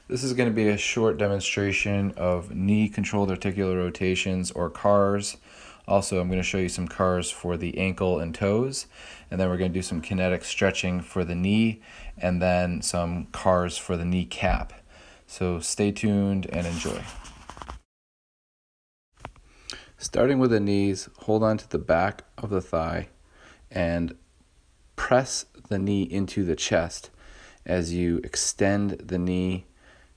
This is going to be a short demonstration of knee-controlled articular rotations, or CARs. Also, I'm going to show you some CARs for the ankle and toes, and then we're going to do some kinetic stretching for the knee, and then some CARs for the kneecap. So stay tuned and enjoy. Starting with the knees, hold on to the back of the thigh and press the knee into the chest as you extend the knee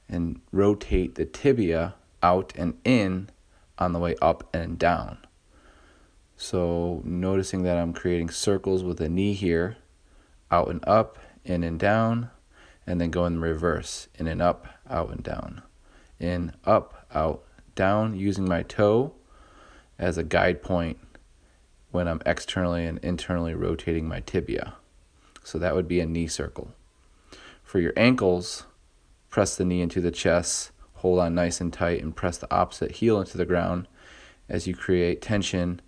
and rotate the tibia out and in on the way up and down. So noticing that I'm creating circles with the knee here, out and up, in and down, and then go in reverse, in and up, out and down, in, up, out, down, using my toe as a guide point when I'm externally and internally rotating my tibia. So that would be a knee circle. For your ankles, press the knee into the chest, hold on nice and tight, and press the opposite heel into the ground as you create tension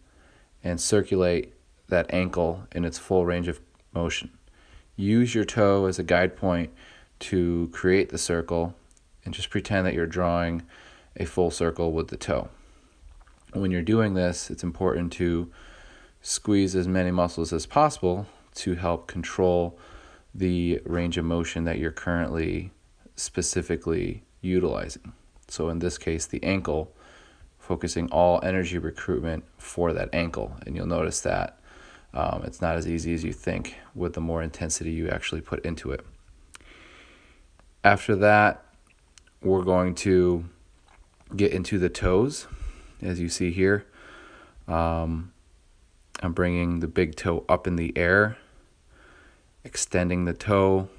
and circulate that ankle in its full range of motion. Use your toe as a guide point to create the circle and just pretend that you're drawing a full circle with the toe. When you're doing this, it's important to squeeze as many muscles as possible to help control the range of motion that you're currently specifically utilizing. So in this case, the ankle, focusing all energy recruitment for that ankle. And you'll notice that it's not as easy as you think with the more intensity you actually put into it. After that, we're going to get into the toes. As you see here, I'm bringing the big toe up in the air, extending the toe,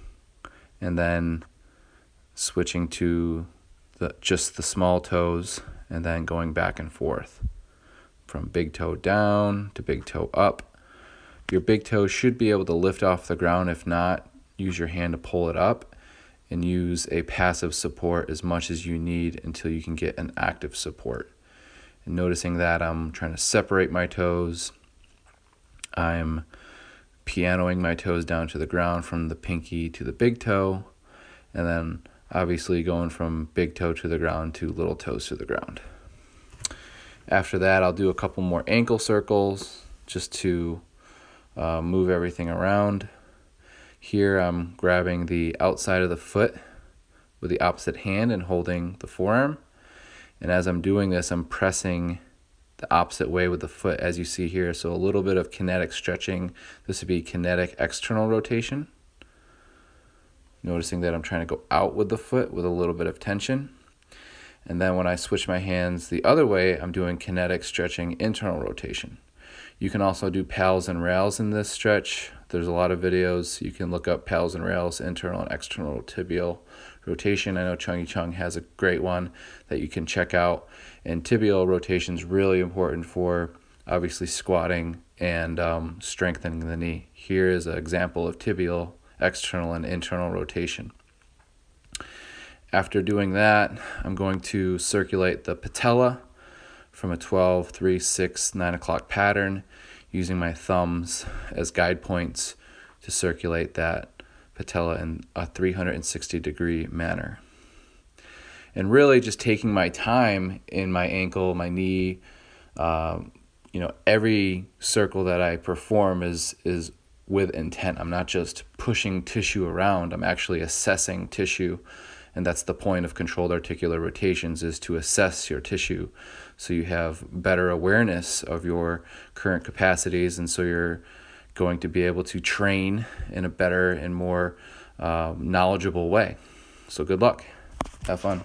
and then switching to just the small toes, and then going back and forth from big toe down to big toe up. Your big toe should be able to lift off the ground. If not, use your hand to pull it up and use a passive support as much as you need until you can get an active support. And noticing that I'm trying to separate my toes, I'm pianoing my toes down to the ground from the pinky to the big toe, and then obviously going from big toe to the ground to little toes to the ground. After that, I'll do a couple more ankle circles just to move everything around. Here I'm grabbing the outside of the foot with the opposite hand and holding the forearm. And as I'm doing this, I'm pressing the opposite way with the foot, as you see here. So a little bit of kinetic stretching. This would be kinetic external rotation. Noticing that I'm trying to go out with the foot with a little bit of tension. And then when I switch my hands the other way, I'm doing kinetic stretching internal rotation. You can also do pals and rails in this stretch. There's a lot of videos. You can look up pals and rails, internal and external tibial rotation. I know Chung Chung has a great one that you can check out. And tibial rotation is really important for obviously squatting and strengthening the knee. Here is an example of tibial external and internal rotation. After doing that, I'm going to circulate the patella from a 12, 3, 6, 9 o'clock pattern, using my thumbs as guide points to circulate that patella in a 360-degree manner. And really just taking my time in my ankle, my knee, every circle that I perform is with intent. I'm not just pushing tissue around, I'm actually assessing tissue. And that's the point of controlled articular rotations, is to assess your tissue so you have better awareness of your current capacities, and so you're going to be able to train in a better and more knowledgeable way. So good luck. Have fun.